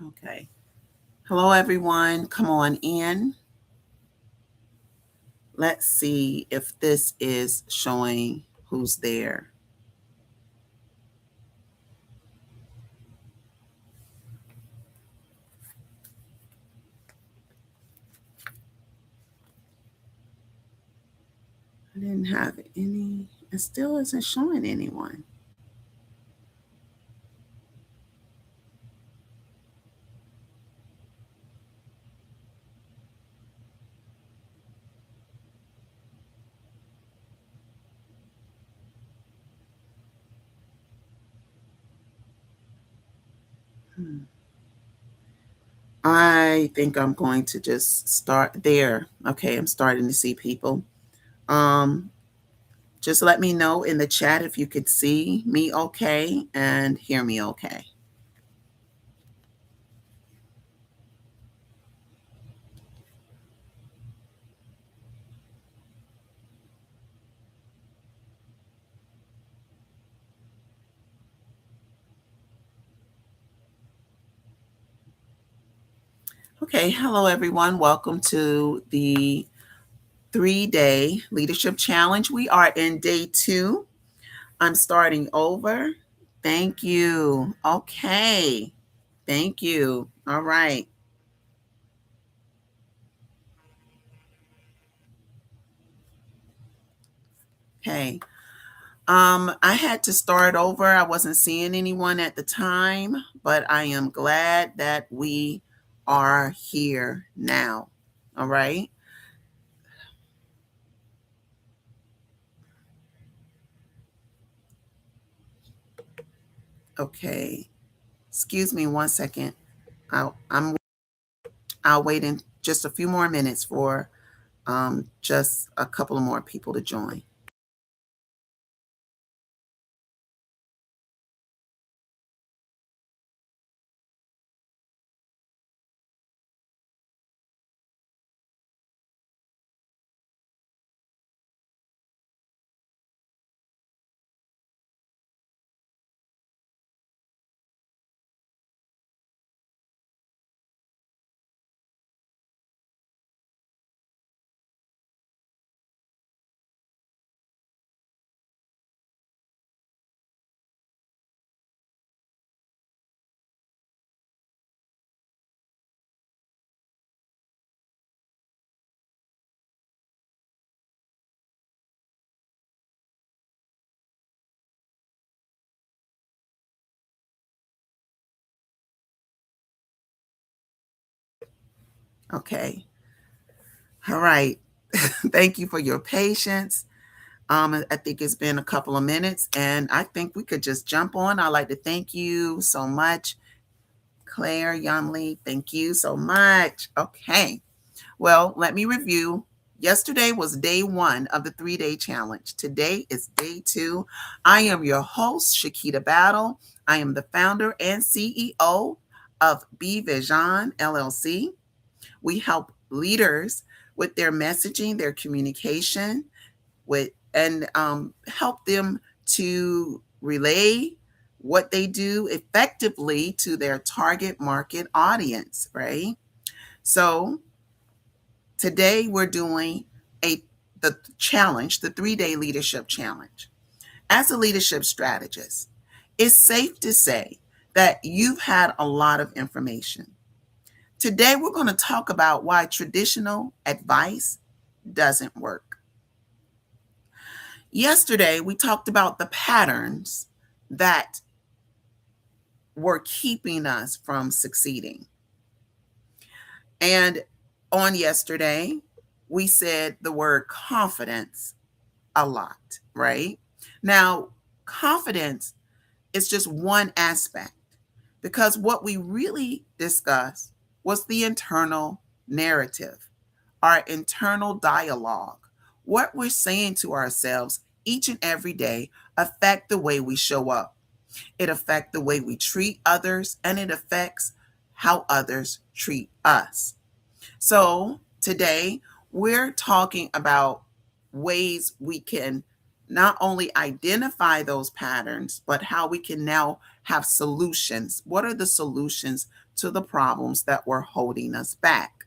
Okay. Hello, everyone. Come on in. Let's see if this is showing who's there. I didn't have any. It still isn't showing anyone. Hmm. I think I'm going to just start there. Okay, I'm starting to see people. Um, just let me know in the chat if you could see me okay and hear me okay. Okay, hello everyone. Welcome to the 3-day leadership challenge. We are in day 2. I'm starting over. Thank you. Okay. Thank you. All right. Okay. I had to start over. I wasn't seeing anyone at the time, but I am glad that we are here now. All right. Okay. Excuse me one second. I'll wait in just a few more minutes for just a couple of more people to join. Okay. All right. Thank you for your patience. I think it's been a couple of minutes, and I think we could just jump on. I'd like to thank you so much, Claire Yumley. Thank you so much. Okay. Well, let me review. Yesterday was day 1 of the 3-day challenge. Today is day 2. I am your host, Shakita Battle. I am the founder and CEO of Be Vision LLC. We help leaders with their messaging, their communication, with and help them to relay what they do effectively to their target market audience, right? So today we're doing the challenge, the 3-day leadership challenge. As a leadership strategist, it's safe to say that you've had a lot of information. Today we're going to talk about why traditional advice doesn't work. Yesterday, we talked about the patterns that were keeping us from succeeding. And on yesterday, we said the word confidence a lot, right? Now, confidence is just one aspect because what we really discussed was the internal narrative, our internal dialogue, what we're saying to ourselves each and every day affect the way we show up. It affects the way we treat others, and it affects how others treat us. So today we're talking about ways we can not only identify those patterns, but how we can now have solutions. What are the solutions to the problems that were holding us back?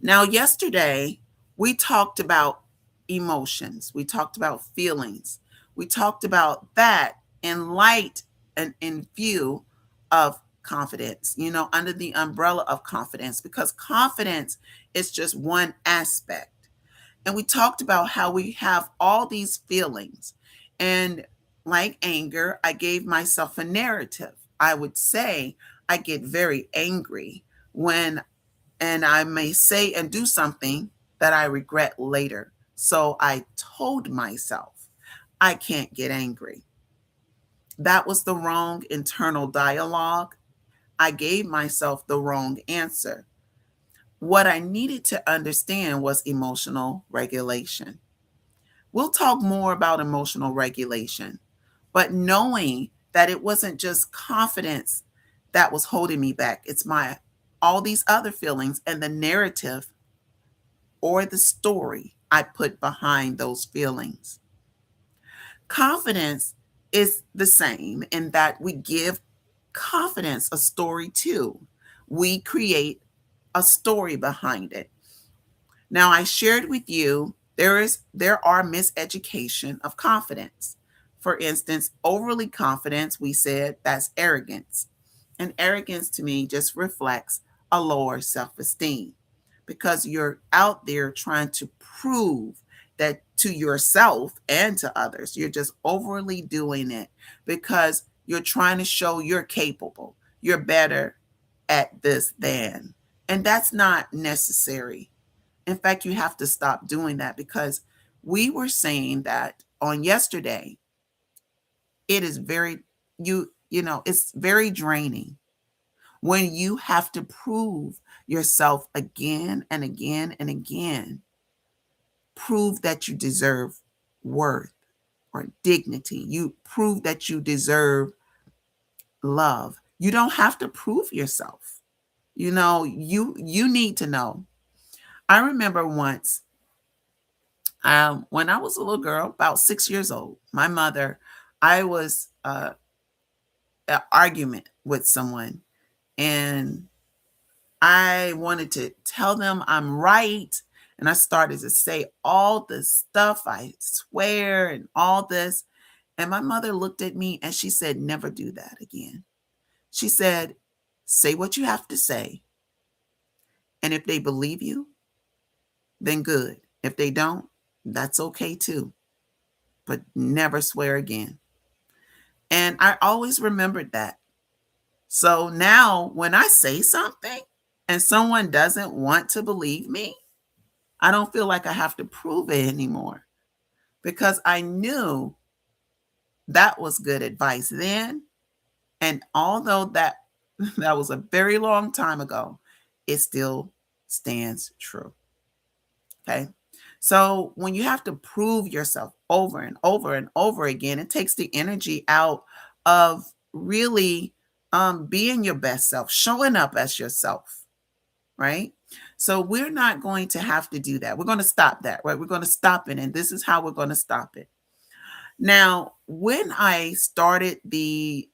Now, yesterday, we talked about emotions, we talked about feelings, we talked about that in light and in view of confidence, under the umbrella of confidence, because confidence is just one aspect. And we talked about how we have all these feelings. And like anger, I gave myself a narrative. I would say I get very angry when, and I may say and do something that I regret later. So I told myself I can't get angry. That was the wrong internal dialogue. I gave myself the wrong answer. What I needed to understand was emotional regulation. We'll talk more about emotional regulation, but knowing that it wasn't just confidence that was holding me back, it's my all these other feelings and the narrative or the story I put behind those feelings. Confidence is the same in that we give confidence a story too. We create a story behind it. Now, I shared with you there are miseducation of confidence. For instance, overly confidence, we said that's arrogance. And arrogance to me just reflects a lower self-esteem because you're out there trying to prove that to yourself and to others. You're just overly doing it because you're trying to show you're capable. You're better at this than. And that's not necessary. In fact, you have to stop doing that because we were saying that on yesterday, it is very it's very draining when you have to prove yourself again and again and again. Prove that you deserve worth or dignity. You prove that you deserve love. You don't have to prove yourself. You need to know. I remember once when I was a little girl, about 6 years old, my mother, I was an argument with someone, and I wanted to tell them I'm right. And I started to say all this stuff, I swear, and all this. And my mother looked at me and she said, never do that again. She said, say what you have to say. And if they believe you, then good. If they don't, that's okay too. But never swear again. And I always remembered that. So now when I say something and someone doesn't want to believe me, I don't feel like I have to prove it anymore because I knew that was good advice then. And although that that was a very long time ago, it still stands true. Okay. So when you have to prove yourself over and over and over again, it takes the energy out of really being your best self, showing up as yourself, right? So we're not going to have to do that. We're going to stop that, right? We're going to stop it. And this is how we're going to stop it. Now, when I started the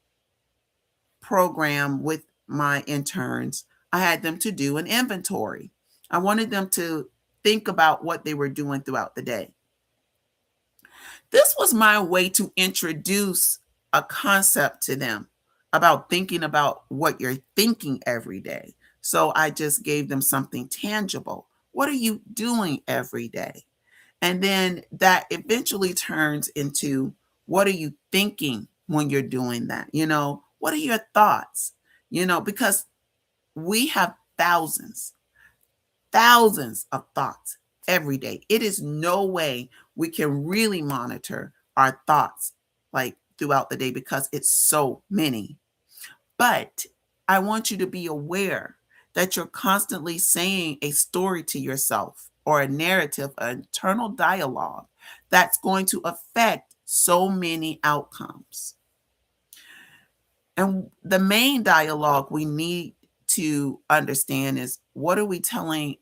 program with my interns, I had them to do an inventory. I wanted them to think about what they were doing throughout the day. This was my way to introduce a concept to them about thinking about what you're thinking every day. So I just gave them something tangible. What are you doing every day? And then that eventually turns into what are you thinking when you're doing that? What are your thoughts? Because we have thousands of thoughts every day. It is no way we can really monitor our thoughts like throughout the day because it's so many. But I want you to be aware that you're constantly saying a story to yourself or a narrative, an internal dialogue that's going to affect so many outcomes. And the main dialogue we need to understand is what are we telling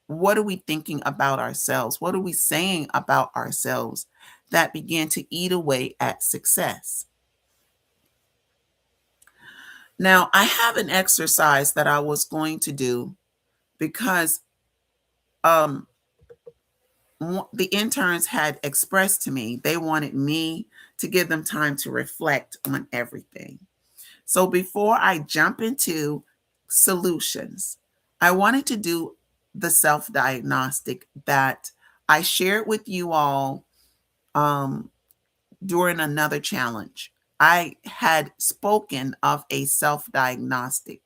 what are we thinking about ourselves? What are we saying about ourselves that begin to eat away at success? Now, I have an exercise that I was going to do because um, the interns had expressed to me they wanted me to give them time to reflect on everything. So before I jump into solutions, I wanted to do the self diagnostic that I shared with you all um, during another challenge. I had spoken of a self diagnostic.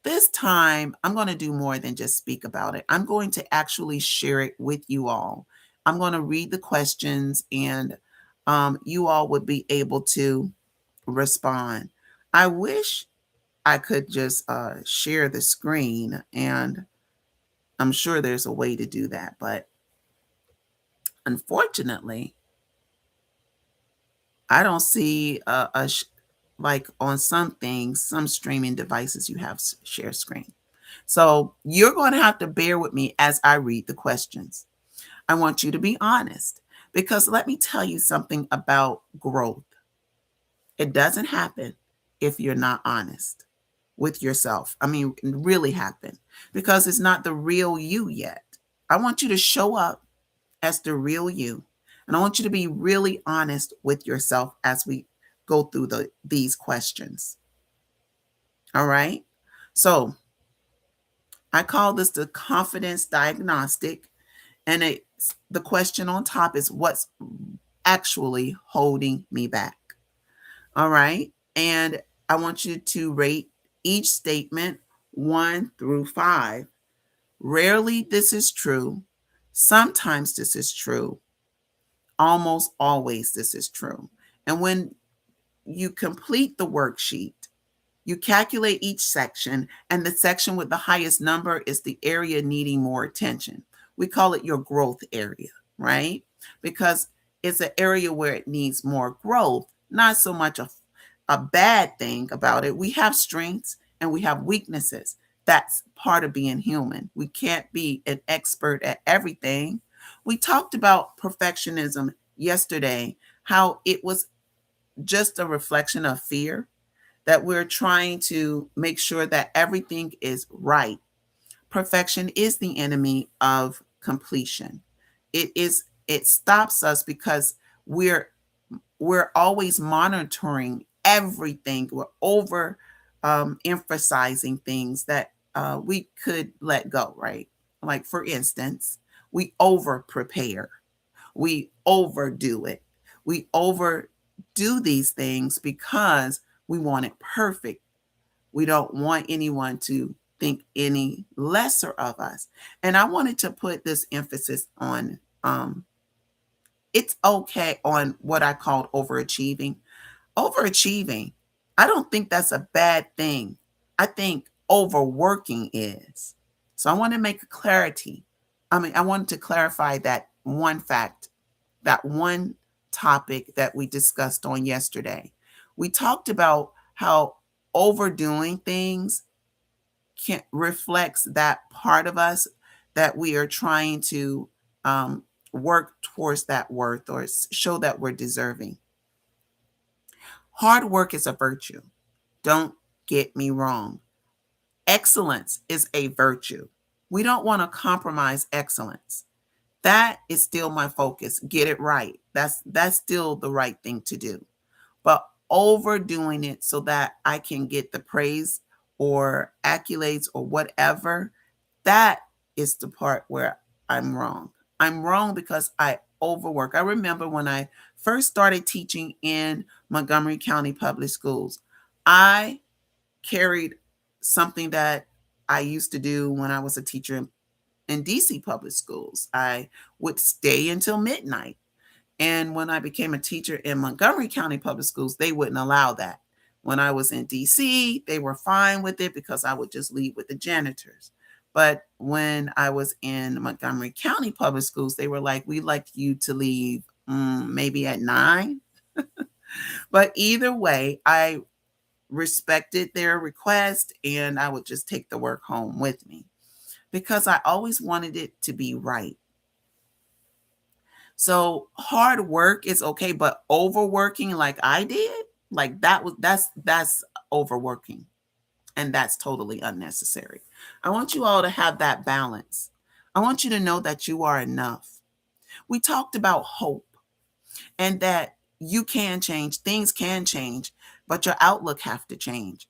This time, I'm going to do more than just speak about it. I'm going to actually share it with you all. I'm going to read the questions, and you all would be able to respond. I wish I could just share the screen, and I'm sure there's a way to do that. But unfortunately, I don't see like on some things, some streaming devices, you have share screen. So you're going to have to bear with me as I read the questions. I want you to be honest because let me tell you something about growth. It doesn't happen if you're not honest with yourself. I mean, it really happen because it's not the real you yet. I want you to show up as the real you. And I want you to be really honest with yourself as we go through these questions. All right. So I call this the confidence diagnostic. And the question on top is what's actually holding me back? All right. And I want you to rate each statement 1 through 5. Rarely this is true. Sometimes this is true. Almost always this is true. And when you complete the worksheet, you calculate each section, and the section with the highest number is the area needing more attention. We call it your growth area, right? Because it's an area where it needs more growth, not so much a bad thing about it. We have strengths and we have weaknesses. That's part of being human. We can't be an expert at everything. We talked about perfectionism yesterday, how it was just a reflection of fear, that we're trying to make sure that everything is right. Perfection is the enemy of completion. It stops us because we're we're always monitoring everything. We're over emphasizing things that we could let go, right? Like for instance, we over prepare, we overdo it, we overdo these things because we want it perfect. We don't want anyone to think any lesser of us. And I wanted to put this emphasis on it's okay on what I called overachieving. Overachieving, I don't think that's a bad thing. I think overworking is. So I want to make a clarity. I wanted to clarify that one fact, that one topic that we discussed on yesterday. We talked about how overdoing things can reflects that part of us that we are trying to work towards that worth or show that we're deserving. Hard work is a virtue. Don't get me wrong. Excellence is a virtue. We don't want to compromise excellence. That is still my focus. Get it right. That's still the right thing to do. But overdoing it so that I can get the praise or accolades or whatever, that is the part where I'm wrong. I'm wrong because I overwork. I remember when I first started teaching in Montgomery County Public Schools, I carried something that I used to do when I was a teacher in DC public schools. I would stay until midnight. And when I became a teacher in Montgomery County Public Schools, they wouldn't allow that. When I was in DC, they were fine with it because I would just leave with the janitors. But when I was in Montgomery County Public Schools, they were like, we'd like you to leave maybe at 9. But either way, I respected their request and I would just take the work home with me because I always wanted it to be right. So hard work is okay, but overworking like I did, like that's overworking, and that's totally unnecessary. I want you all to have that balance. I want you to know that you are enough. We talked about hope and that you can change, things can change, but your outlook have to change.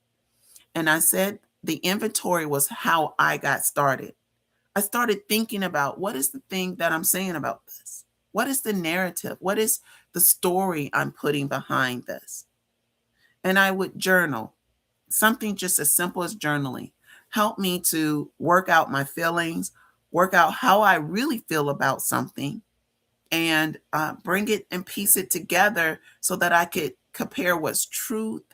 And I said the inventory was how I got started. I started thinking about what is the thing that I'm saying about this? What is the narrative? What is the story I'm putting behind this? And I would journal. Something just as simple as journaling helped me to work out my feelings, work out how I really feel about something, and bring it and piece it together so that I could compare what's truth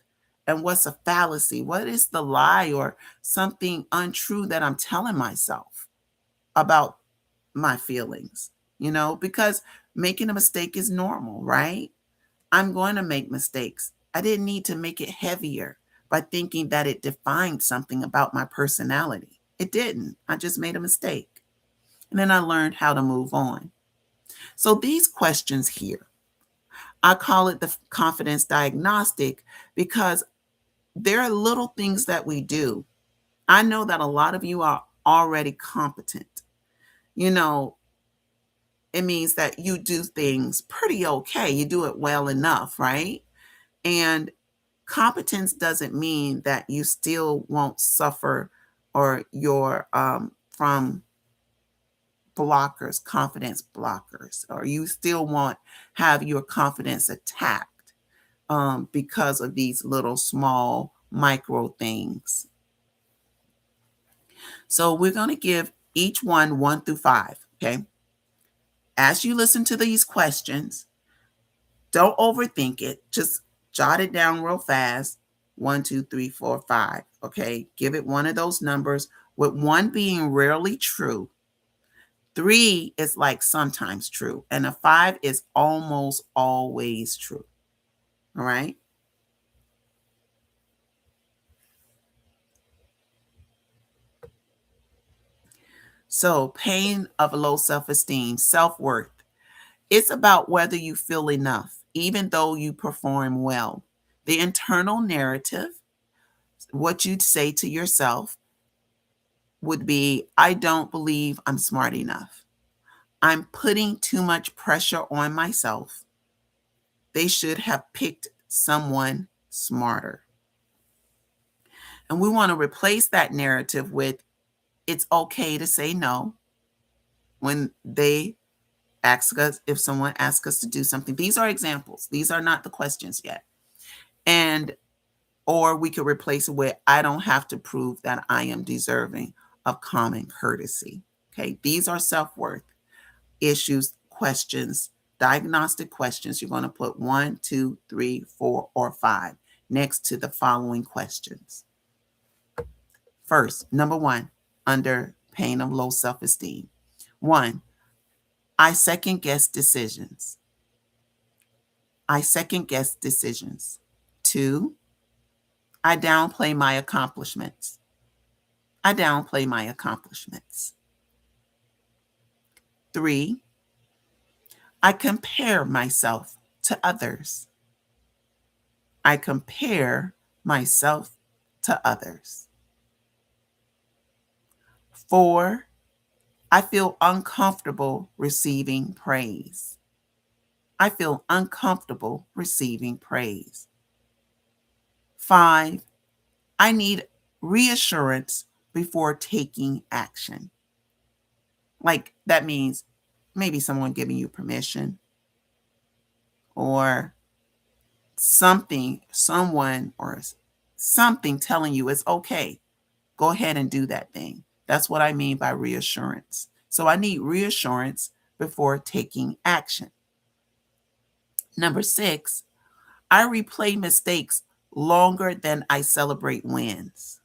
and what's a fallacy. What is the lie or something untrue that I'm telling myself about my feelings? Because making a mistake is normal, right? I'm going to make mistakes. I didn't need to make it heavier by thinking that it defined something about my personality. It didn't. I just made a mistake. And then I learned how to move on. So these questions here, I call it the confidence diagnostic because there are little things that we do. I know that a lot of you are already competent. You know, it means that you do things pretty okay. You do it well enough, right? And competence doesn't mean that you still won't suffer or you're from blockers, confidence blockers, or you still won't have your confidence attacked because of these little small micro things. So we're going to give each one through 5. Okay. As you listen to these questions, don't overthink it. Just jot it down real fast. 1, 2, 3, 4, 5. Okay. Give it one of those numbers, with 1 being rarely true. 3 is like sometimes true. And a 5 is almost always true. All right. So, pain of low self esteem, self worth. It's about whether you feel enough, even though you perform well. The internal narrative, what you'd say to yourself, would be I don't believe I'm smart enough. I'm putting too much pressure on myself. They should have picked someone smarter. And we want to replace that narrative with it's okay to say no when they ask us, if someone asks us to do something. These are examples. These are not the questions yet. And or we could replace it with I don't have to prove that I am deserving of common courtesy. Okay, these are self-worth issues, questions, diagnostic questions. You're going to put 1, 2, 3, 4, or 5 next to the following questions. First, number 1, under pain of low self-esteem. 1, I second guess decisions. I second guess decisions. 2, I downplay my accomplishments. I downplay my accomplishments. 3, I compare myself to others. I compare myself to others. 4, I feel uncomfortable receiving praise. I feel uncomfortable receiving praise. 5, I need reassurance before taking action. Like that means maybe someone giving you permission or someone or something telling you it's okay. Go ahead and do that thing. That's what I mean by reassurance. So I need reassurance before taking action. Number 6, I replay mistakes longer than I celebrate wins.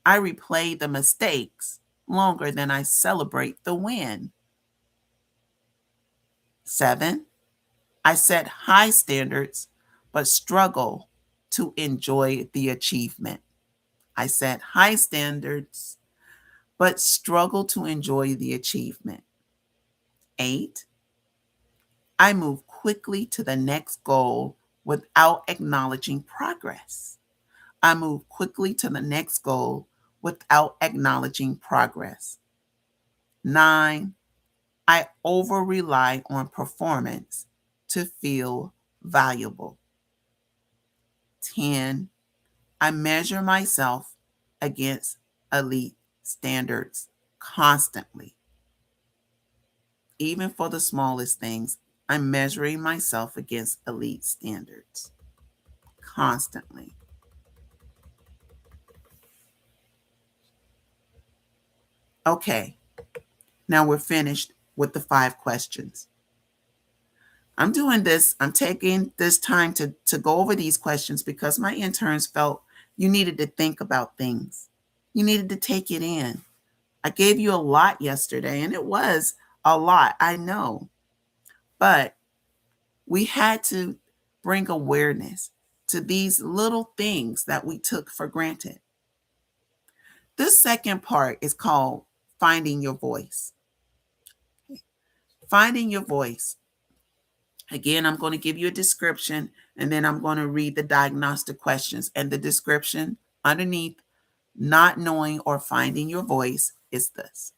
I replay the mistakes longer than I celebrate the win. 7, I set high standards but struggle to enjoy the achievement. I set high standards but struggle to enjoy the achievement. 8, I move quickly to the next goal without acknowledging progress. I move quickly to the next goal without acknowledging progress. 9, I over rely on performance to feel valuable. 10, I measure myself against elite standards constantly. Even for the smallest things, I'm measuring myself against elite standards constantly. Okay, now we're finished with the 5 questions. I'm doing this, I'm taking this time to go over these questions because my interns felt you needed to think about things. You needed to take it in. I gave you a lot yesterday, and it was a lot, I know. But we had to bring awareness to these little things that we took for granted. This second part is called finding your voice. Finding your voice. Again, I'm going to give you a description and then I'm going to read the diagnostic questions. And the description underneath not knowing or finding your voice is this: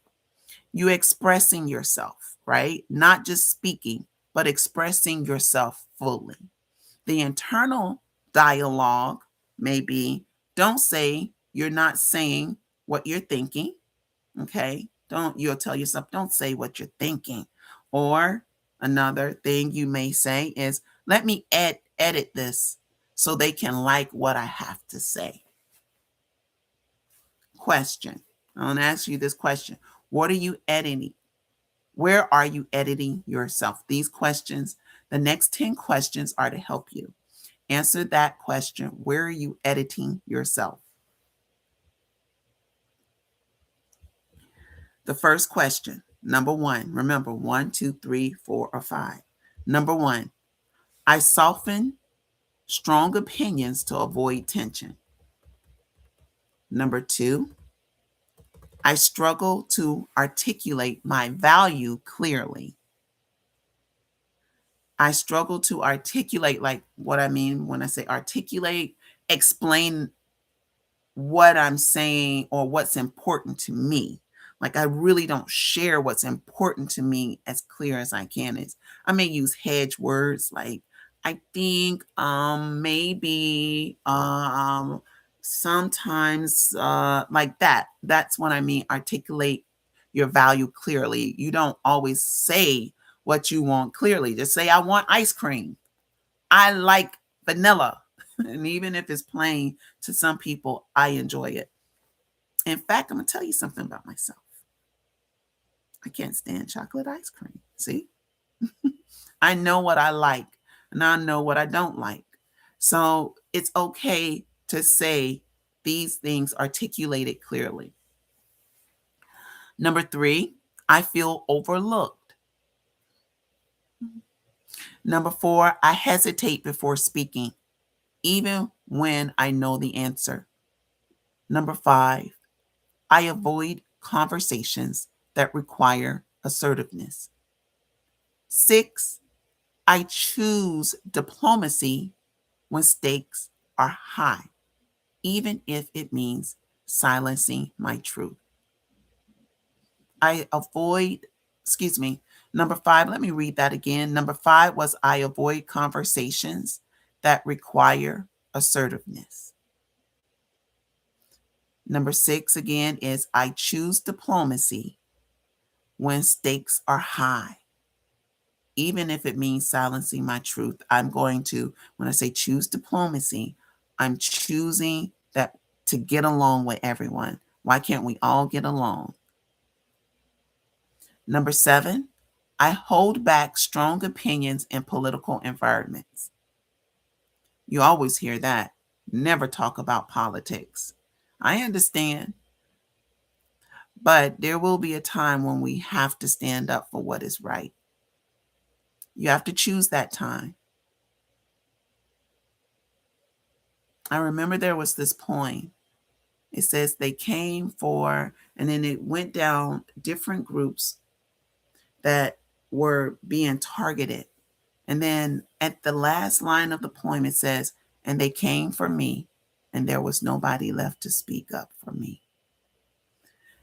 you expressing yourself, right? Not just speaking, but expressing yourself fully. The internal dialogue may be, don't say you're not saying what you're thinking. Okay. You'll tell yourself, don't say what you're thinking. Or another thing you may say is, let me edit this so they can like what I have to say. Question. I want to ask you this question. What are you editing? Where are you editing yourself? These questions, the next 10 questions are to help you. Answer that question. Where are you editing yourself? The first question, number 1, remember 1, 2, 3, 4, or 5. Number 1, I soften strong opinions to avoid tension. Number 2, I struggle to articulate my value clearly. I struggle to articulate, like what I mean when I say articulate, explain what I'm saying or what's important to me. Like I really don't share what's important to me as clear as I can. I may use hedge words like I think, maybe, sometimes, like that. That's what I mean. Articulate your value clearly. You don't always say what you want clearly. Just say, I want ice cream. I like vanilla. And even if it's plain, to some people, I enjoy it. In fact, I'm going to tell you something about myself. I can't stand chocolate ice cream. See? I know what I like and I know what I don't like. So it's okay to say these things articulated clearly. Number 3, I feel overlooked. Number 4, I hesitate before speaking, even when I know the answer. Number 5, I avoid conversations that require assertiveness. 6, I choose diplomacy when stakes are high, even if it means silencing my truth. I avoid, excuse me, number 5, let me read that again. Number 5 was I avoid conversations that require assertiveness. Number 6 again is I choose diplomacy when stakes are high, even if it means silencing my truth. I'm going to, when I say choose diplomacy, I'm choosing that to get along with everyone. Why can't we all get along? Number 7, I hold back strong opinions in political environments. You always hear that. Never talk about politics. I understand, but there will be a time when we have to stand up for what is right. You have to choose that time. I remember there was this poem It says they came for, and then it went down different groups that were being targeted. And then at the last line of the poem, it says, and they came for me, and there was nobody left to speak up for me.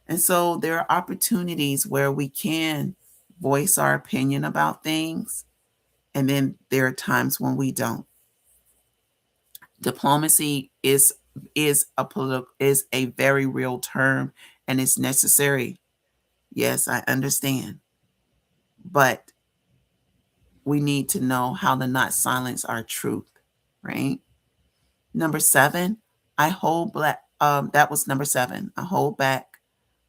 And so there are opportunities where we can voice our opinion about things, and then there are times when we don't. Diplomacy is a very real term, and it's necessary. Yes, I understand. But we need to know how to not silence our truth, right? Number 7, I hold back. That was number 7. I hold back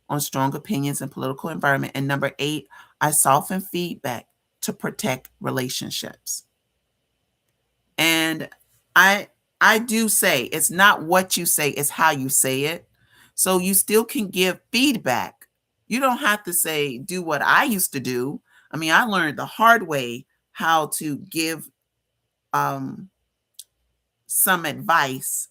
on strong opinions and political environment. And number 8, I soften feedback to protect relationships. And I I do say it's not what you say, it's how you say it. So you still can give feedback. You don't have to say do what I used to do. I mean, I learned the hard way how to give um, some advice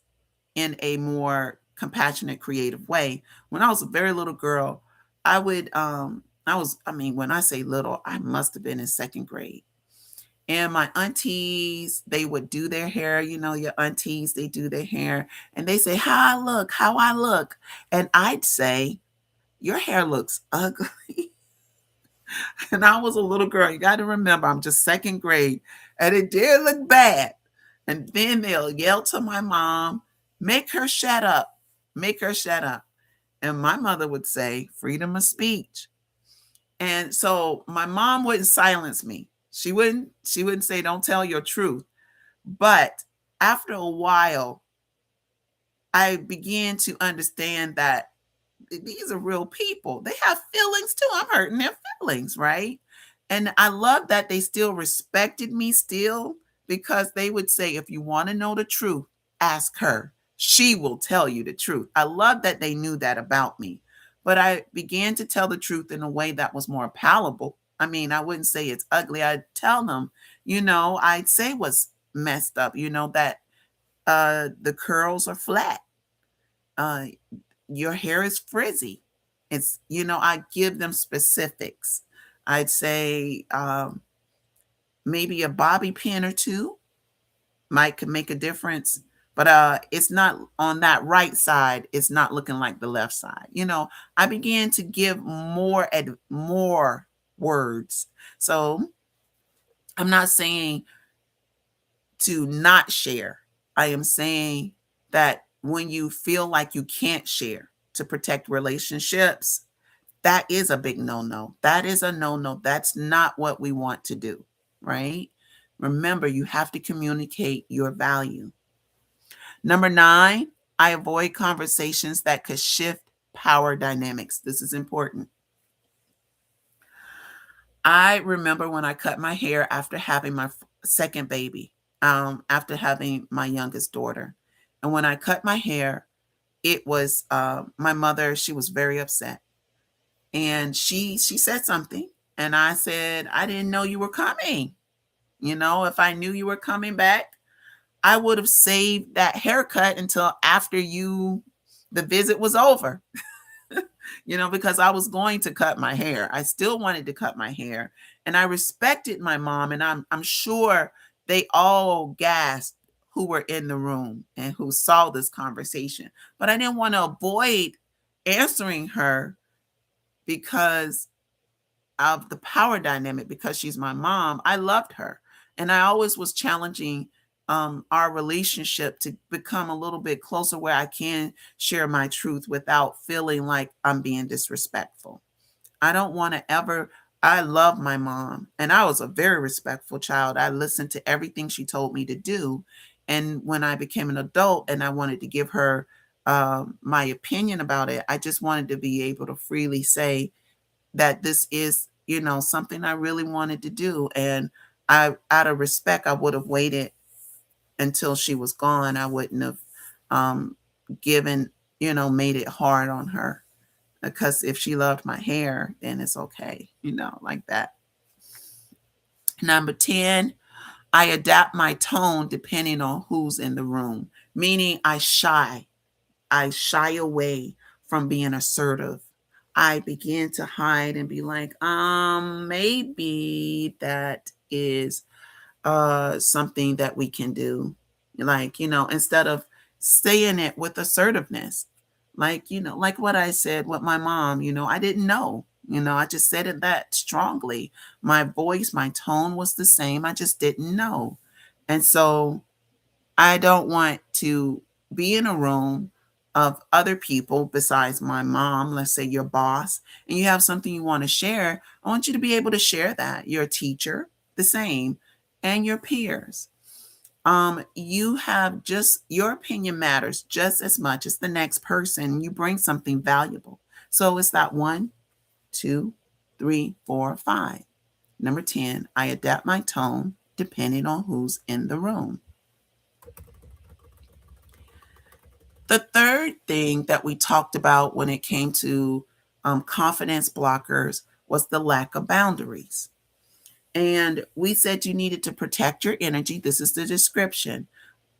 in a more compassionate, creative way. When I was a very little girl, I mean, when I say little, I must have been in second grade. And my aunties, they would do their hair. You know, your aunties, they do their hair. And they say, how I look. And I'd say, your hair looks ugly. And I was a little girl. You got to remember, I'm just second grade. And it did look bad. And then they'll yell to my mom, make her shut up. Make her shut up. And my mother would say, freedom of speech. And so my mom wouldn't silence me. She wouldn't say, don't tell your truth. But after a while, I began to understand that these are real people. They have feelings too. I'm hurting their feelings, right? And I love that they still respected me still, because they would say, if you want to know the truth, ask her. She will tell you the truth. I love that they knew that about me. But I began to tell the truth in a way that was more palatable. I mean, I wouldn't say it's ugly. I'd tell them, I'd say what's messed up, that the curls are flat. Uh, your hair is frizzy. I give them specifics. I'd say maybe a bobby pin or two could make a difference, but it's not on that right side. It's not looking like the left side. I began to give more words. So I'm not saying to not share. I am saying that when you feel like you can't share to protect relationships, that is a big no-no. That is a no-no. That's not what we want to do, right? Remember, you have to communicate your value. Number 9, I avoid conversations that could shift power dynamics. This is important. I remember when I cut my hair after having my second baby, after having my youngest daughter. And when I cut my hair, it was my mother, she was very upset. And she said something. And I said, I didn't know you were coming. If I knew you were coming back, I would have saved that haircut until after the visit was over. Because I was going to cut my hair. I still wanted to cut my hair. And I respected my mom. And I'm sure they all gasped who were in the room and who saw this conversation. But I didn't want to avoid answering her because of the power dynamic, because she's my mom. I loved her. And I always was challenging our relationship to become a little bit closer where I can share my truth without feeling like I'm being disrespectful. I don't want to ever, I love my mom and I was a very respectful child. I listened to everything she told me to do. And when I became an adult and I wanted to give her my opinion about it, I just wanted to be able to freely say that this is, something I really wanted to do. And out of respect, I would have waited until she was gone. I wouldn't have given, made it hard on her, because if she loved my hair, then it's okay, like that. Number 10, I adapt my tone depending on who's in the room, meaning I shy. I shy away from being assertive. I begin to hide and be like, maybe that is something that we can do. Like, instead of saying it with assertiveness, like, like what I said with my mom, I didn't know. I just said it that strongly. My voice, my tone was the same. I just didn't know. And so I don't want to be in a room of other people besides my mom, let's say your boss, and you have something you want to share. I want you to be able to share that. Your teacher, the same, and your peers. You have just your opinion matters just as much as the next person. You bring something valuable. So it's that 1, 2, 3, 4, 5. Number 10, I adapt my tone depending on who's in the room. The third thing that we talked about when it came to confidence blockers was the lack of boundaries. And we said you needed to protect your energy. This is the description.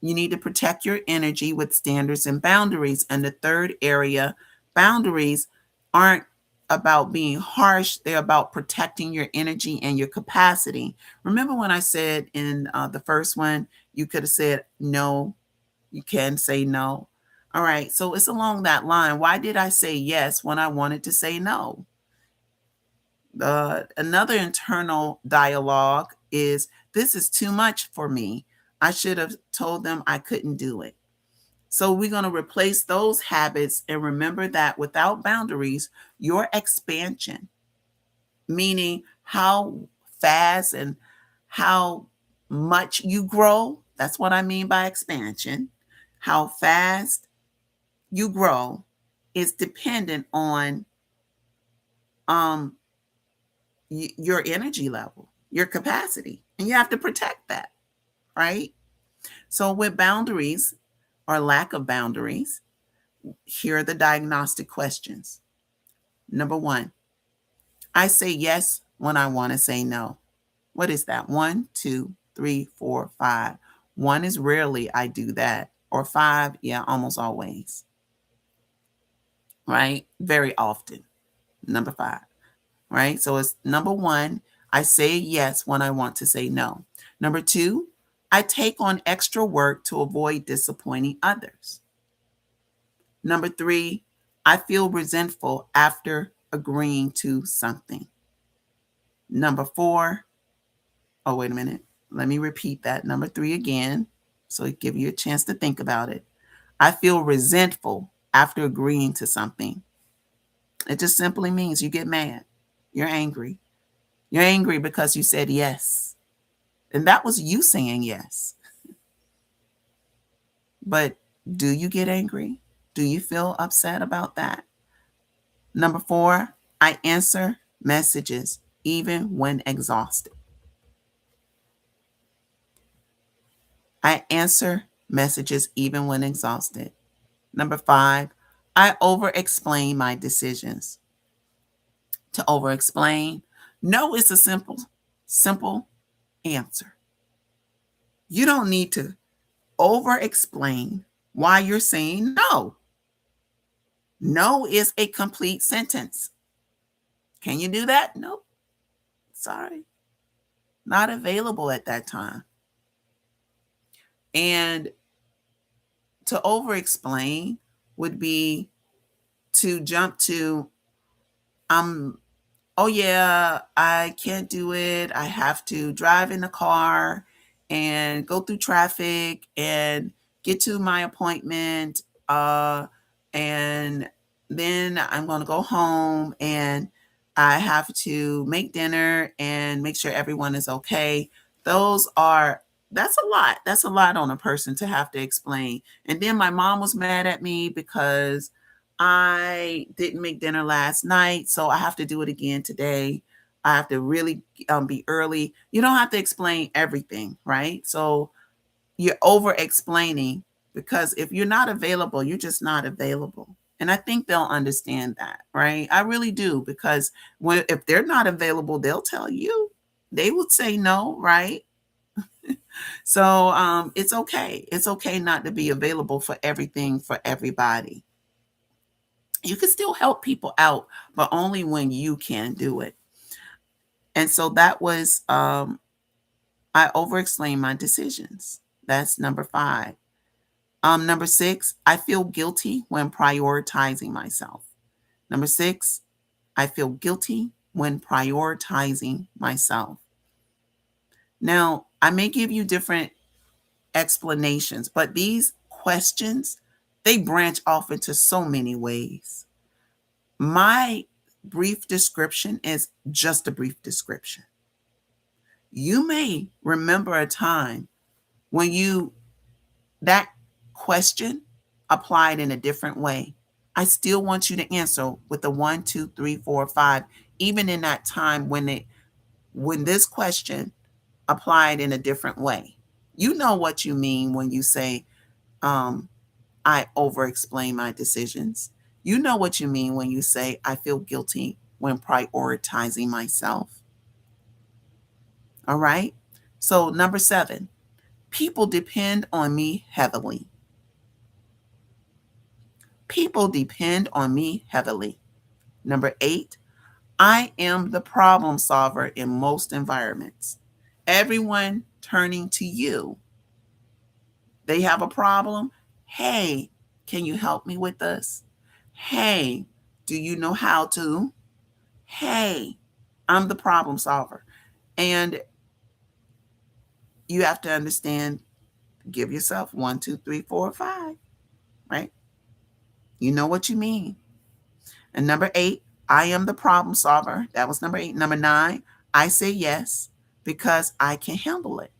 You need to protect your energy with standards and boundaries. And the third area, boundaries aren't about being harsh. They're about protecting your energy and your capacity. Remember when I said in the first one, you could have said no, you can say no. All right, so it's along that line. Why did I say yes when I wanted to say no? Another internal dialogue is, this is too much for me. I should have told them I couldn't do it. So we're going to replace those habits and remember that without boundaries, your expansion, meaning how fast and how much you grow, that's what I mean by expansion, how fast you grow is dependent on um, your energy level, your capacity, and you have to protect that, right? So with boundaries or lack of boundaries, here are the diagnostic questions. Number 1, I say yes when I want to say no. What is that? 1, 2, 3, 4, 5. 1 is rarely I do that. Or 5, yeah, almost always. Right? Very often. Number 5. Right? So it's number 1, I say yes when I want to say no. Number 2, I take on extra work to avoid disappointing others. Number 3, I feel resentful after agreeing to something. Number 4, oh, wait a minute. Let me repeat that. Number 3 again, so it give you a chance to think about it. I feel resentful after agreeing to something. It just simply means you get mad. You're angry. You're angry because you said yes. And that was you saying yes. But do you get angry? Do you feel upset about that? Number 4, I answer messages even when exhausted. I answer messages even when exhausted. Number 5, I over explain my decisions. To over explain, no is a simple answer. You don't need to over explain why you're saying no. No is a complete sentence. Can you do that? Nope. Sorry. Not available at that time. And to over explain would be to jump to, oh yeah, I can't do it. I have to drive in the car and go through traffic and get to my appointment. And then I'm going to go home and I have to make dinner and make sure everyone is okay. Those are, that's a lot. That's a lot on a person to have to explain. And then my mom was mad at me because I didn't make dinner last night, so I have to do it again today. I have to really be early. You don't have to explain everything, right? So you're over explaining because if you're not available, you're just not available. And I think they'll understand that, right? I really do, because if they're not available, they'll tell you. They would say no, right? So it's okay. It's okay not to be available for everything for everybody. You can still help people out, but only when you can do it. And so that was I over explain my decisions. That's number 5. Number 6, I feel guilty when prioritizing myself. Number 6, I feel guilty when prioritizing myself. Now, I may give you different explanations, but these questions, they branch off into so many ways. My brief description is just a brief description. You may remember a time when that question applied in a different way. I still want you to answer with the 1, 2, 3, 4, 5, even in that time when this question applied in a different way. You know what you mean when you say, I over explain my decisions. You know what you mean when you say, I feel guilty when prioritizing myself. All right. So, number 7, people depend on me heavily. People depend on me heavily. Number 8, I am the problem solver in most environments. Everyone turning to you. They have a problem. Hey, can you help me with this? Hey, do you know how to? Hey, I'm the problem solver. And you have to understand, give yourself 1, 2, 3, 4, 5, right? You know what you mean. And number 8, I am the problem solver. That was number 8. Number 9, I say yes because I can handle it.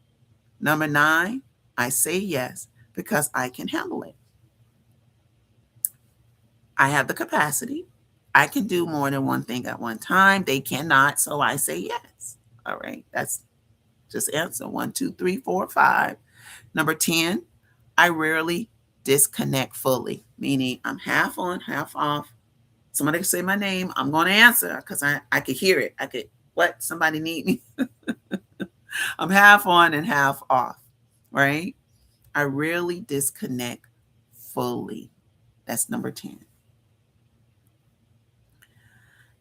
Number 9, I say yes because I can handle it. I have the capacity. I can do more than one thing at one time. They cannot, so I say yes. All right, that's just answer 1, 2, 3, 4, 5. Number 10, I rarely disconnect fully, meaning I'm half on, half off. Somebody can say my name, I'm going to answer because I could hear it. I could, what? Somebody need me? I'm half on and half off, right? I rarely disconnect fully. That's number 10.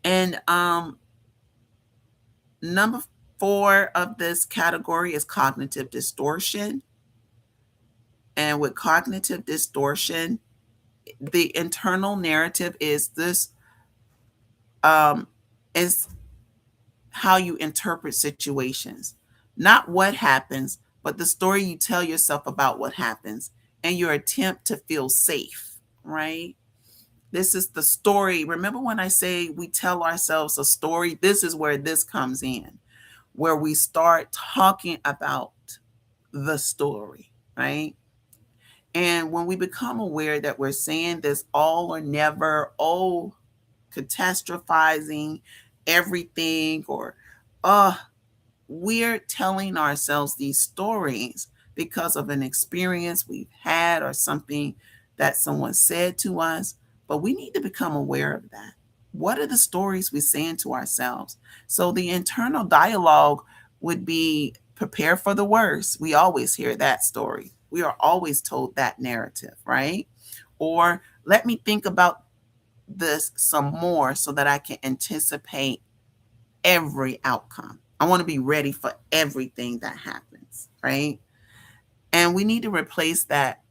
And number 4 of this category is cognitive distortion. And with cognitive distortion, the internal narrative is this is how you interpret situations, not what happens, but the story you tell yourself about what happens and your attempt to feel safe, right? This is the story. Remember when I say we tell ourselves a story? This is where this comes in, where we start talking about the story, right? And when we become aware that we're saying this all or never, oh, catastrophizing everything, or we're telling ourselves these stories because of an experience we've had or something that someone said to us. But we need to become aware of that. What are the stories we're saying to ourselves? So the internal dialogue would be prepare for the worst. We always hear that story. We are always told that narrative, right? Or let me think about this some more so that I can anticipate every outcome. I want to be ready for everything that happens, right? And we need to replace that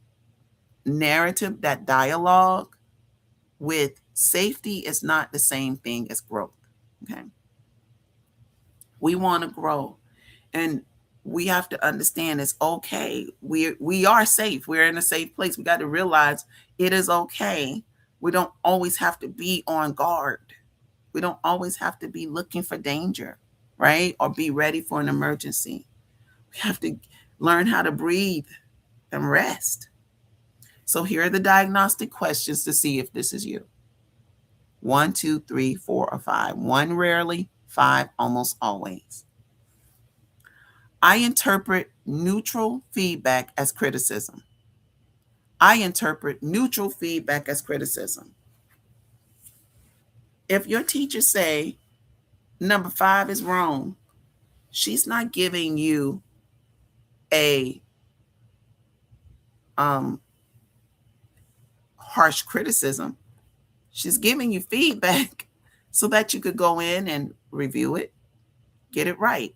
narrative, that dialogue, with safety is not the same thing as growth. Okay. We want to grow. And we have to understand it's okay. We are safe. We're in a safe place. We got to realize it is okay. We don't always have to be on guard. We don't always have to be looking for danger, right? Or be ready for an emergency. We have to learn how to breathe and rest. So here are the diagnostic questions to see if this is you. 1, 2, 3, 4, or 5. 1 rarely, 5 almost always. I interpret neutral feedback as criticism. I interpret neutral feedback as criticism. If your teacher say number 5 is wrong, she's not giving you a um, harsh criticism. She's giving you feedback so that you could go in and review it, get it right.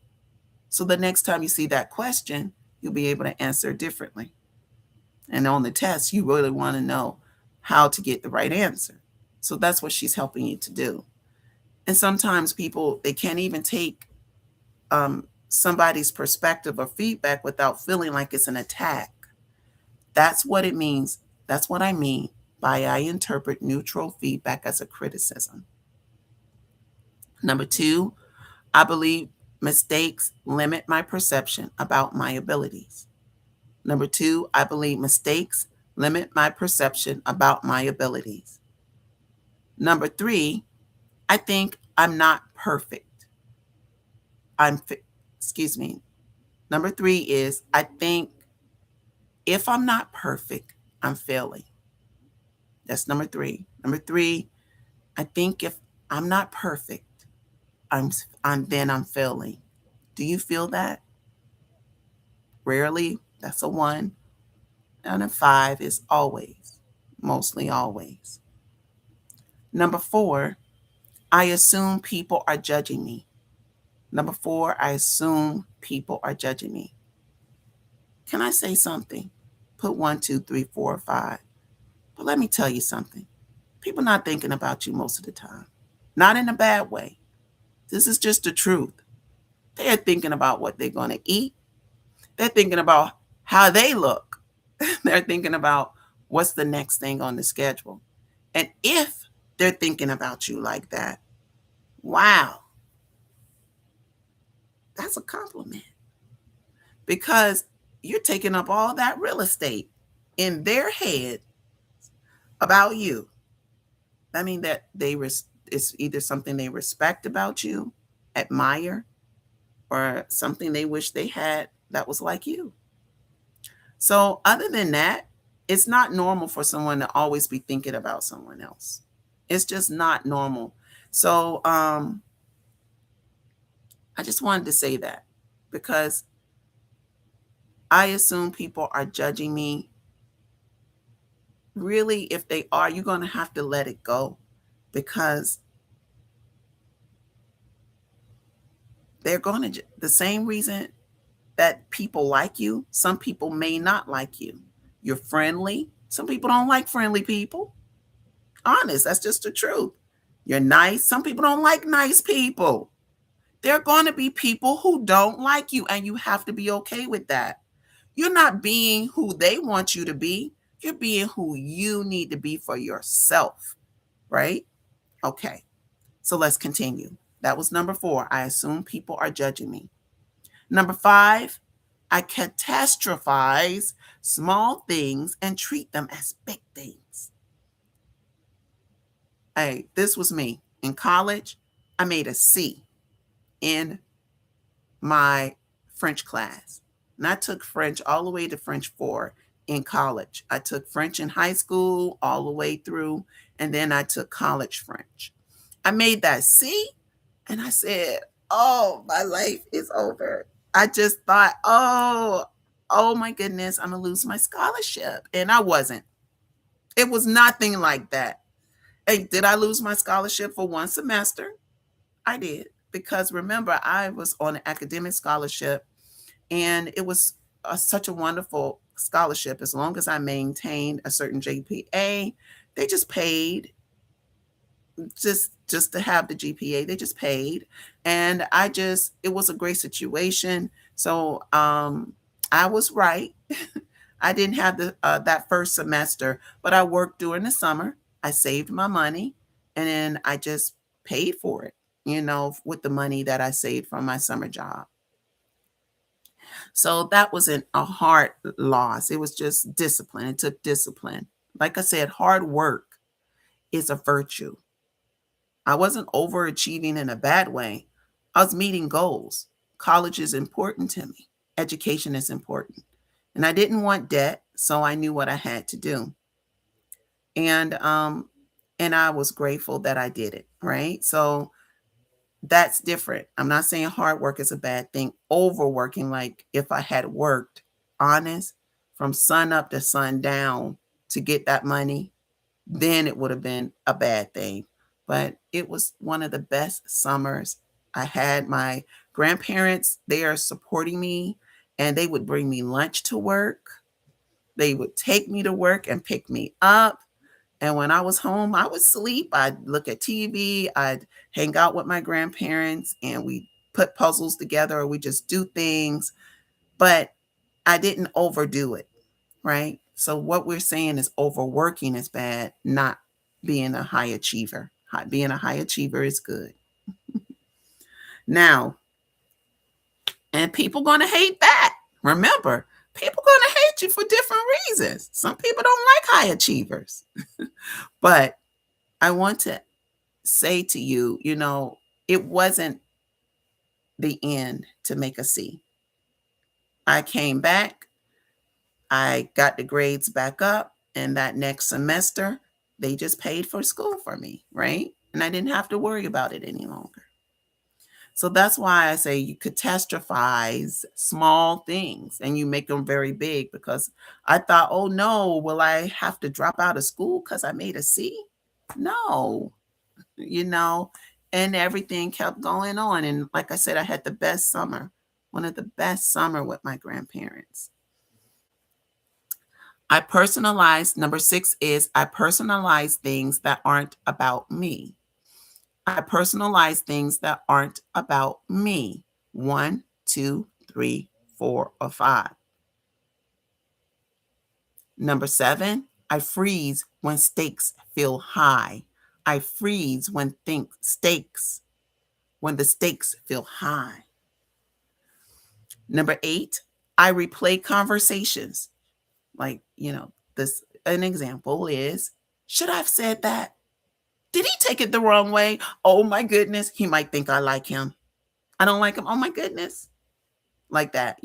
So the next time you see that question, you'll be able to answer differently. And on the test, you really want to know how to get the right answer. So that's what she's helping you to do. And sometimes people, they can't even take somebody's perspective or feedback without feeling like it's an attack. That's what it means. That's what I mean by I interpret neutral feedback as a criticism. Number two, I believe mistakes limit my perception about my abilities. Number two, I believe mistakes limit my perception about my abilities. Number three, I think I'm not perfect. I'm, excuse me. Number three is I think if I'm not perfect, I'm failing. That's number three. Number three, I think if I'm not perfect, I'm failing. Do you feel that? Rarely, that's a one. And a five is always, mostly always. Number four, I assume people are judging me. Number four, I assume people are judging me. Can I say something? Put 1, 2, 3, 4, 5. But let me tell you something. People not thinking about you most of the time. Not in a bad way. This is just the truth. They're thinking about what they're going to eat. They're thinking about how they look. They're thinking about what's the next thing on the schedule. And if they're thinking about you like that, wow, that's a compliment. Because you're taking up all that real estate in their head about you. I mean that it's either something they respect about you, admire, or something they wish they had that was like you. So other than that, it's not normal for someone to always be thinking about someone else. It's just not normal. So I just wanted to say that because I assume people are judging me. Really, if they are, you're going to have to let it go because they're going to, the same reason that people like you, some people may not like you. You're friendly. Some people don't like friendly people. Honest, that's just the truth. You're nice. Some people don't like nice people. There are going to be people who don't like you, and you have to be okay with that. You're not being who they want you to be. You're being who you need to be for yourself, right? Okay, so let's continue. That was number four. I assume people are judging me. Number five, I catastrophize small things and treat them as big things. Hey, this was me. In college, I made a C in my French class. And I took French all the way to French 4 in college. I took French in high school all the way through, and then I took college French. I made that C, and I said, oh, my life is over. I just thought, oh my goodness, I'm going to lose my scholarship. And I wasn't. It was nothing like that. And did I lose my scholarship for one semester? I did. Because remember, I was on an academic scholarship, and it was such a wonderful scholarship. As long as I maintained a certain GPA, they just paid just to have the GPA. They just paid, and it was a great situation. So I was right. I didn't have that first semester, but I worked during the summer. I saved my money, and then I just paid for it, with the money that I saved from my summer job. So that wasn't a hard loss. It was just discipline. It took discipline. Like I said, hard work is a virtue. I wasn't overachieving in a bad way. I was meeting goals. College is important to me. Education is important. And I didn't want debt, so I knew what I had to do. And I was grateful that I did it, right? So That's different. I'm not saying hard work is a bad thing. Overworking, like if I had worked honest from sun up to sundown to get that money, then it would have been a bad thing. But it was one of the best summers. I had my grandparents there supporting me, and they would bring me lunch to work. They would take me to work and pick me up. And when I was home, I would sleep. I'd look at TV. I'd hang out with my grandparents, and we put puzzles together, or we just do things. But I didn't overdo it, right? So what we're saying is overworking is bad, not being a high achiever. Being a high achiever is good. Now, and people going to hate that. Remember, people going to hate you for different reasons. Some people don't like high achievers. But I want to say to you, it wasn't the end to make a C. I came back, I got the grades back up, and that next semester, they just paid for school for me, right? And I didn't have to worry about it any longer. So that's why I say you catastrophize small things and you make them very big, because I thought, oh no, will I have to drop out of school because I made a C? No, and everything kept going on. And like I said, I had the best summer, one of the best summer with my grandparents. Number 6 is I personalize things that aren't about me. I personalize things that aren't about me. 1, 2, 3, 4, or 5. Number 7, I freeze when stakes feel high. I freeze when the stakes feel high. Number 8, I replay conversations. Like, an example is, should I have said that? Did he take it the wrong way? Oh my goodness, he might think I like him. I don't like him. Oh my goodness. Like that,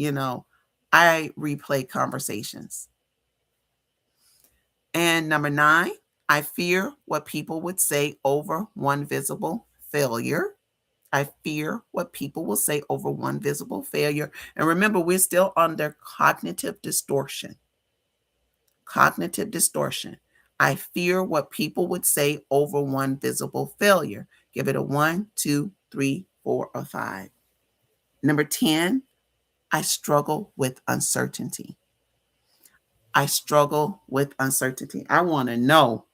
I replay conversations. And number 9, I fear what people would say over one visible failure. I fear what people will say over one visible failure. And remember, we're still under cognitive distortion. Cognitive distortion. I fear what people would say over one visible failure. Give it a 1, 2, 3, 4, or 5. Number 10, I struggle with uncertainty. I struggle with uncertainty. I want to know.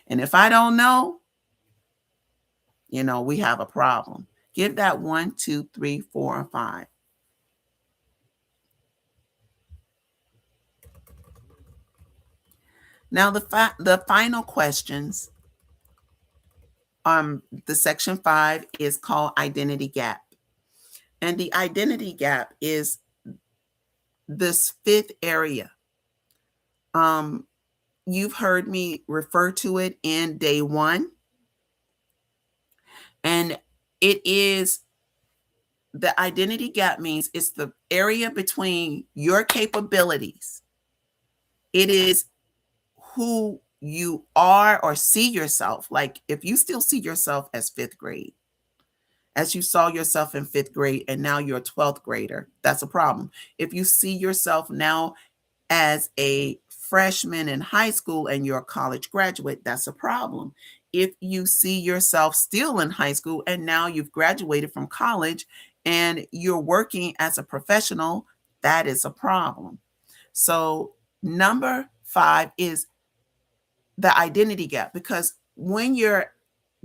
And if I don't know, we have a problem. Give that 1, 2, 3, 4, and 5. Now, the final questions, the section 5 is called identity gap. And the identity gap is this 5th area. You've heard me refer to it in day 1. And it is, the identity gap means it's the area between your capabilities. It is who you are or see yourself. Like if you still see yourself as 5th grade, as you saw yourself in 5th grade, and now you're a 12th grader, that's a problem. If you see yourself now as a freshman in high school and you're a college graduate, that's a problem. If you see yourself still in high school and now you've graduated from college and you're working as a professional, that is a problem. So number 5 is the identity gap, because when you've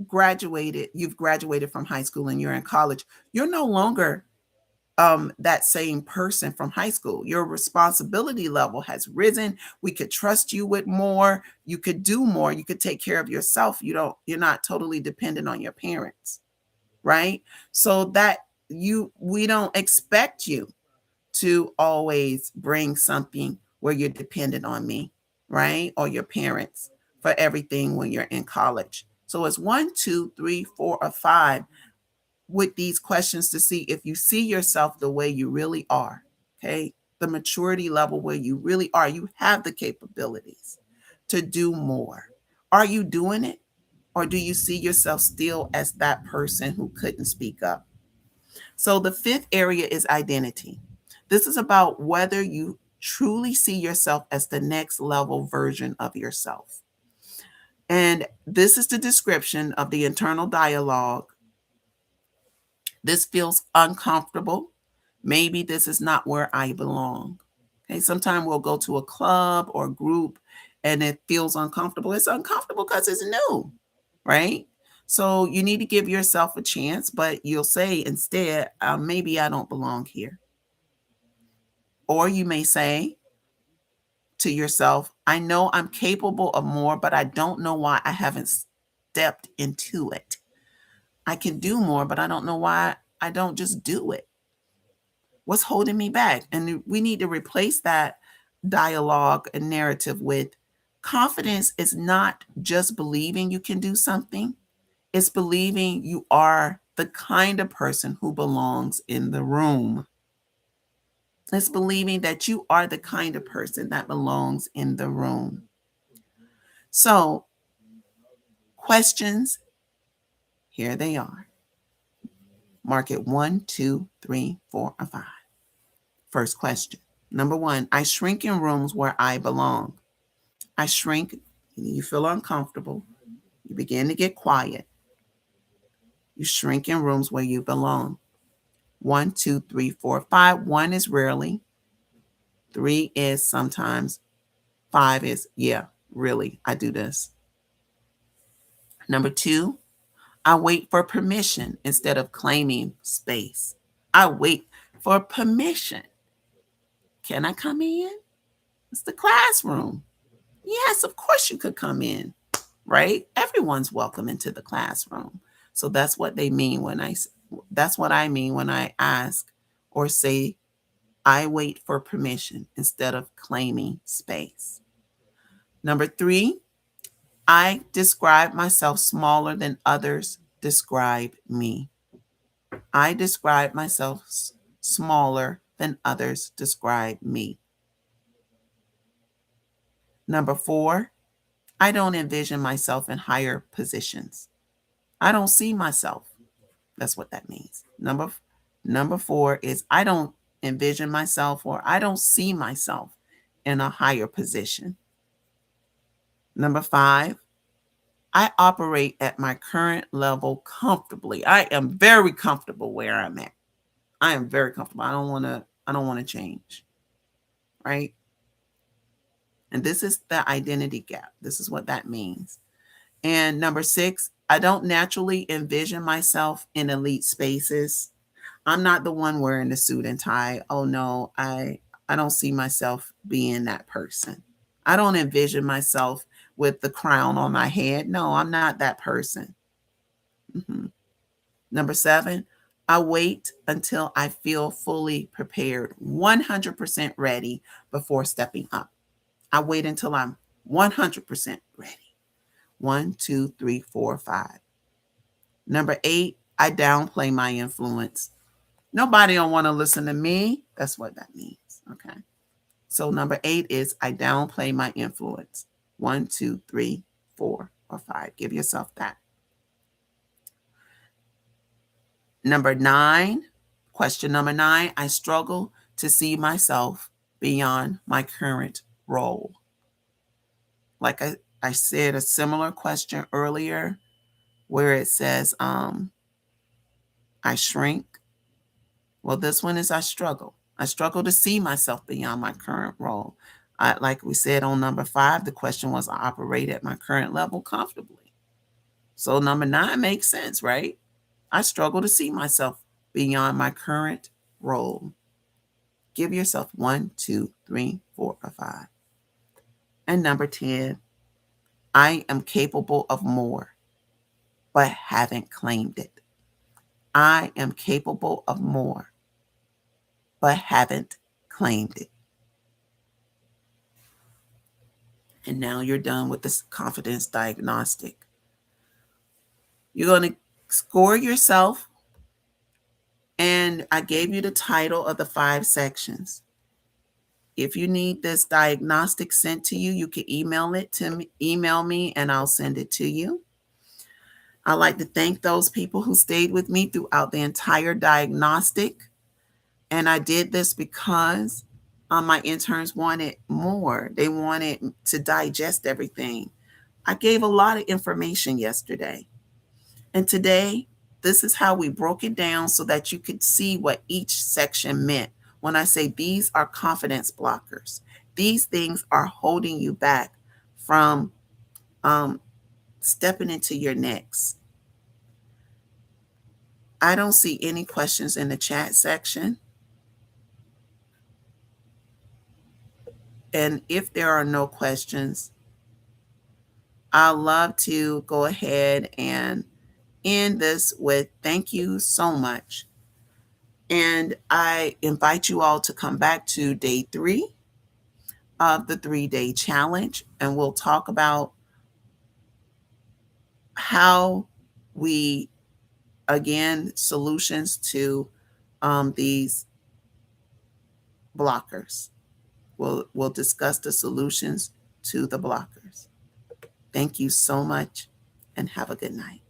graduated from high school and you're in college, you're no longer that same person from high school. Your responsibility level has risen. We could trust you with more. You could do more. You could take care of yourself. You're not totally dependent on your parents, right? So that we don't expect you to always bring something where you're dependent on me, right? Or your parents for everything when you're in college. So it's 1, 2, 3, 4, or 5 with these questions to see if you see yourself the way you really are, okay? The maturity level where you really are. You have the capabilities to do more. Are you doing it? Or do you see yourself still as that person who couldn't speak up? So the fifth area is identity. This is about whether you truly see yourself as the next level version of yourself. And this is the description of the internal dialogue. This feels uncomfortable. Maybe this is not where I belong. Okay, sometimes we'll go to a club or group and it feels uncomfortable. It's uncomfortable because it's new, right? So you need to give yourself a chance, but you'll say instead, maybe I don't belong here. Or you may say to yourself, I know I'm capable of more, but I don't know why I haven't stepped into it. I can do more, but I don't know why I don't just do it. What's holding me back? And we need to replace that dialogue and narrative with confidence is not just believing you can do something, it's believing you are the kind of person who belongs in the room. It's believing that you are the kind of person that belongs in the room. So, questions, here they are. Mark it 1, 2, 3, 4, or 5. First question. Number 1, I shrink in rooms where I belong. I shrink, you feel uncomfortable, you begin to get quiet. You shrink in rooms where you belong. 1, 2, 3, 4, 5. 1 is rarely. 3 is sometimes. 5 is, yeah, really, I do this. Number 2, I wait for permission instead of claiming space. I wait for permission. Can I come in? It's the classroom. Yes, of course you could come in, right? Everyone's welcome into the classroom. So that's what they mean that's what I mean when I ask or say I wait for permission instead of claiming space. Number 3, I describe myself smaller than others describe me. I describe myself smaller than others describe me. Number 4, I don't envision myself in higher positions. I don't see myself. That's what that means. Number 4 is I don't envision myself or I don't see myself in a higher position. Number 5, I operate at my current level comfortably. I am very comfortable where I'm at. I am very comfortable. I don't want to change. Right? And this is the identity gap. This is what that means. And number 6, I don't naturally envision myself in elite spaces. I'm not the one wearing the suit and tie. Oh no, I don't see myself being that person. I don't envision myself with the crown on my head. No, I'm not that person. Mhm. Number 7, I wait until I feel fully prepared, 100% ready before stepping up. I wait until I'm 100% ready. 1, 2, 3, 4, 5. Number 8, I downplay my influence. Nobody don't want to listen to me. That's what that means. Okay. So number 8 is I downplay my influence. 1, 2, 3, 4, or 5. Give yourself that. Number 9, question number 9, I struggle to see myself beyond my current role. Like I said a similar question earlier where it says I shrink. Well, this one is I struggle. I struggle to see myself beyond my current role. Like we said on number 5, the question was I operate at my current level comfortably. So number 9 makes sense, right? I struggle to see myself beyond my current role. Give yourself 1, 2, 3, 4, or 5. And number 10, I am capable of more, but haven't claimed it. I am capable of more, but haven't claimed it. And now you're done with this confidence diagnostic. You're going to score yourself. And I gave you the title of the 5 sections. If you need this diagnostic sent to you, you can email me and I'll send it to you. I'd like to thank those people who stayed with me throughout the entire diagnostic. And I did this because my interns wanted more. They wanted to digest everything. I gave a lot of information yesterday. And today, this is how we broke it down so that you could see what each section meant. When I say these are confidence blockers, these things are holding you back from stepping into your next. I don't see any questions in the chat section. And if there are no questions, I'd love to go ahead and end this with thank you so much. And I invite you all to come back to day 3 of the 3-day challenge, and we'll talk about how we, again, solutions to these blockers. We'll discuss the solutions to the blockers. Thank you so much and have a good night.